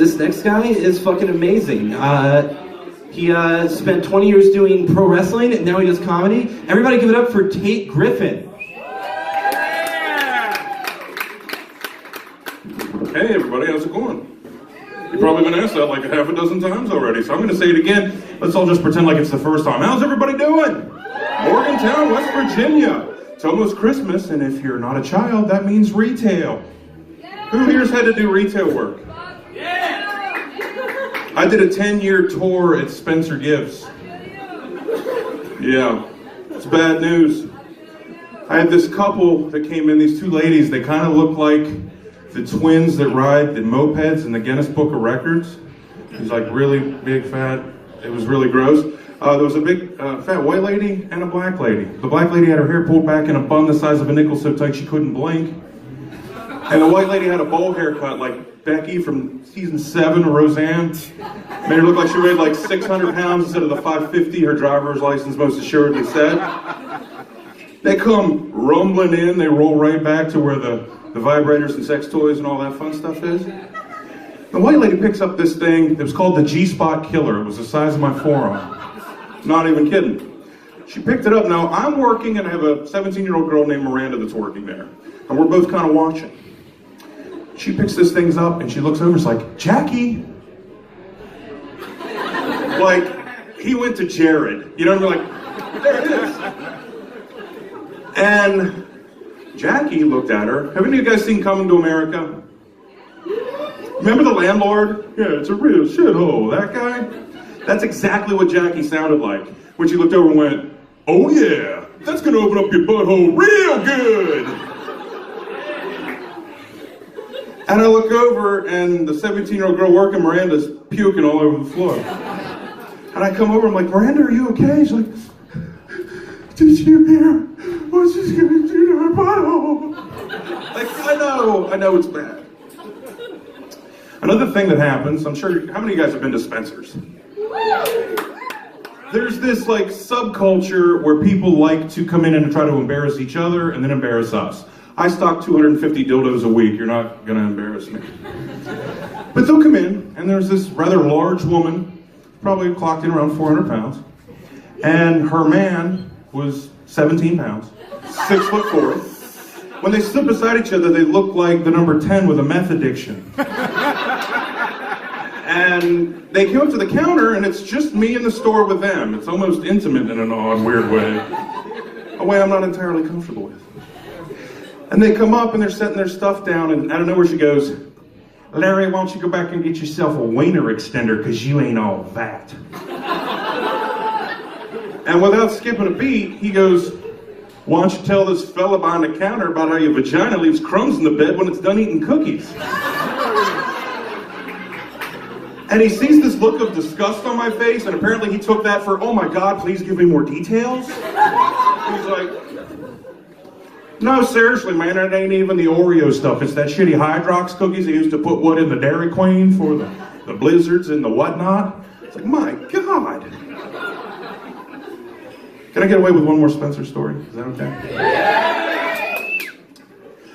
This next guy is fucking amazing. He spent 20 years doing pro wrestling, and now he does comedy. Everybody give it up for Tate Griffen. Hey everybody, how's it going? You've probably been asked that like half a dozen times already, so I'm going to say it again. Let's all just pretend like it's the first time. How's everybody doing? Morgantown, West Virginia. It's almost Christmas, and if you're not a child, that means retail. Who here's had to do retail work? I did a 10-year tour at Spencer Gifts. Yeah, it's bad news. I had this couple that came in, these two ladies, they kind of look like the twins that ride the mopeds in the Guinness Book of Records. He's like really big, fat, it was really gross. There was a big fat white lady and a black lady. The black lady had her hair pulled back in a bun the size of a nickel so tight she couldn't blink. And the white lady had a bowl haircut like Becky from season 7 of Roseanne. Made her look like she weighed like 600 pounds instead of the 550 her driver's license most assuredly said. They come rumbling in, they roll right back to where the vibrators and sex toys and all that fun stuff is. The white lady picks up this thing, it was called the G-Spot Killer. It was the size of my forearm. Not even kidding. She picked it up. Now, I'm working and I have a 17-year-old girl named Miranda that's working there. And we're both kind of watching. She picks this thing up and she looks over, it's like, Jackie. Like, he went to Jared. You know what I mean? Like, there it is. And Jackie looked at her. Have any of you guys seen Coming to America? Remember the landlord? Yeah, it's a real shithole, that guy. That's exactly what Jackie sounded like when she looked over and went, oh yeah, that's gonna open up your butthole real good. And I look over and the 17-year-old girl working, Miranda's puking all over the floor. And I come over, I'm like, Miranda, are you okay? She's like, did you hear what she's gonna do to her butthole? Like, I know it's bad. Another thing that happens, I'm sure, how many of you guys have been to Spencer's? There's this like subculture where people like to come in and try to embarrass each other and then embarrass us. I stock 250 dildos a week, you're not gonna embarrass me. But they'll come in and there's this rather large woman, probably clocked in around 400 pounds, and her man was 17 pounds, 6'4". When they stood beside each other, they looked like the number 10 with a meth addiction. And they came up to the counter, and it's just me in the store with them. It's almost intimate in an odd, weird way. A way I'm not entirely comfortable with. And they come up, and they're setting their stuff down, and out of nowhere she goes, Larry, why don't you go back and get yourself a wiener extender, because you ain't all that. And without skipping a beat, he goes, why don't you tell this fella behind the counter about how your vagina leaves crumbs in the bed when it's done eating cookies? And he sees this look of disgust on my face, and apparently he took that for, oh my God, please give me more details. He's like, no, seriously, man, it ain't even the Oreo stuff. It's that shitty Hydrox cookies they used to put what in the Dairy Queen for the blizzards and the whatnot. It's like, my God. Can I get away with one more Spencer story? Is that okay?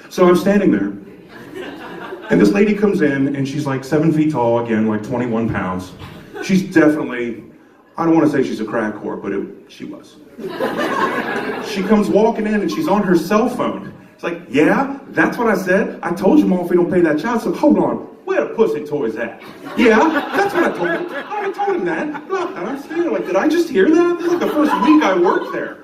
So I'm standing there. And this lady comes in, and she's like 7 feet tall, again, like 21 pounds. She's definitely, I don't want to say she's a crack whore, but she was. She comes walking in, and she's on her cell phone. It's like, yeah, that's what I said. I told you, Mom, if we don't pay that child, so hold on, where the pussy toys at? Yeah, that's what I told him. I told him that. Look, and I'm standing like, did I just hear that? This is like the first week I worked there.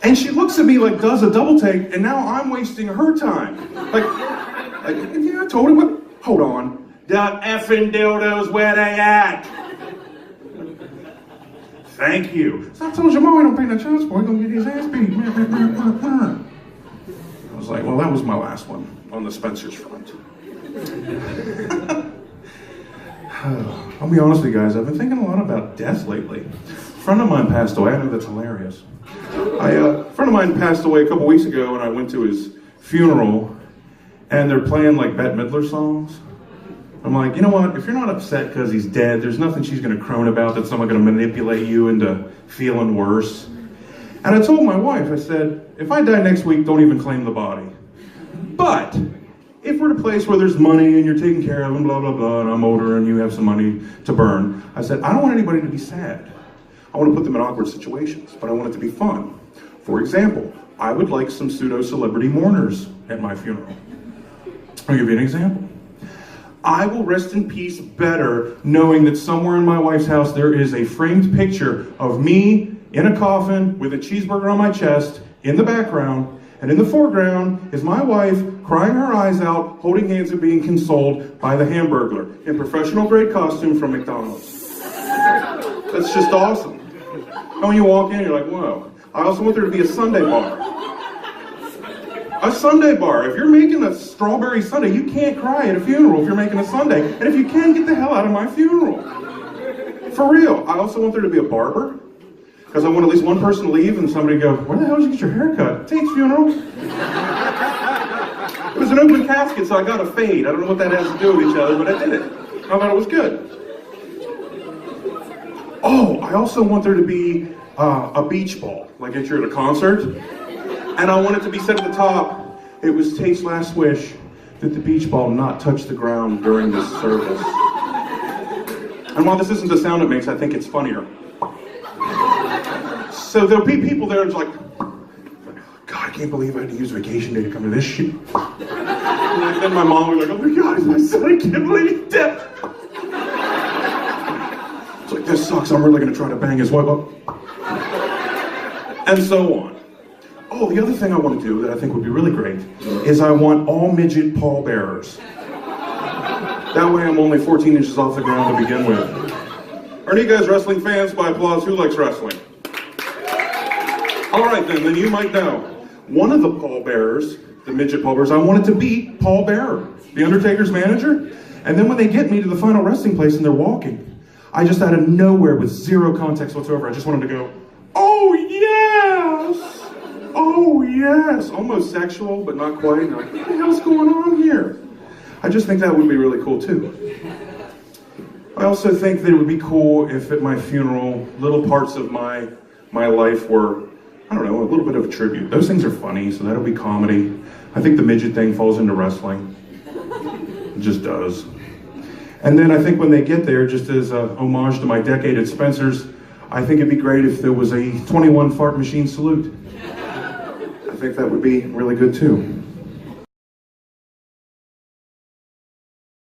And she looks at me like does a double take, and now I'm wasting her time. Like yeah, I told him what. Hold on. The effing dildos, where they at? Thank you. So I told your mom we don't pay no child support, we're gonna get his ass beat. I was like, well, that was my last one on the Spencer's front. I'll be honest with you guys, I've been thinking a lot about death lately. A friend of mine passed away, I know that's hilarious. A friend of mine passed away a couple weeks ago, and I went to his funeral, and they're playing like Bette Midler songs. I'm like, you know what, if you're not upset because he's dead, there's nothing she's gonna crone about that's someone gonna manipulate you into feeling worse. And I told my wife, I said, if I die next week, don't even claim the body. But if we're at a place where there's money and you're taken care of and blah, blah, blah, and I'm older and you have some money to burn, I said, I don't want anybody to be sad. I want to put them in awkward situations, but I want it to be fun. For example, I would like some pseudo-celebrity mourners at my funeral. I'll give you an example. I will rest in peace better knowing that somewhere in my wife's house there is a framed picture of me in a coffin with a cheeseburger on my chest in the background, and in the foreground is my wife crying her eyes out, holding hands and being consoled by the Hamburglar in professional grade costume from McDonald's. That's just awesome. And when you walk in, you're like, whoa. I also want there to be a sundae bar. A sundae bar. If you're making a strawberry sundae, you can't cry at a funeral if you're making a sundae. And if you can, get the hell out of my funeral. For real. I also want there to be a barber. Because I want at least one person to leave and somebody go, where the hell did you get your hair cut? Tate's funeral. It was an open casket, so I got a fade. I don't know what that has to do with each other, but I did it. I thought it was good. Oh, I also want there to be a beach ball, like if you're at a concert. And I want it to be said at the top, it was Tate's last wish that the beach ball not touch the ground during this service. And while this isn't the sound it makes, I think it's funnier. So there'll be people there and it's like, God, I can't believe I had to use vacation day to come to this shit. And then my mom was like, oh my God, my son, I can't believe he dipped. It's like, this sucks, I'm really gonna try to bang his wife up. And so on. Oh, the other thing I want to do that I think would be really great is I want all midget pallbearers. That way I'm only 14 inches off the ground to begin with. Are any of you guys wrestling fans? By applause, who likes wrestling? All right then you might know. One of the pallbearers, the midget pallbearers, I wanted to be Paul Bearer, the Undertaker's manager. And then when they get me to the final resting place and they're walking, I just out of nowhere with zero context whatsoever, I just wanted to go, oh yes! Oh yes! Almost sexual, but not quite. Like, what the hell's going on here? I just think that would be really cool too. I also think that it would be cool if at my funeral, little parts of my life were, I don't know, a little bit of a tribute. Those things are funny, so that'll be comedy. I think the midget thing falls into wrestling. It just does. And then I think when they get there, just as a homage to my decade at Spencer's, I think it'd be great if there was a 21 fart machine salute. I think that would be really good too.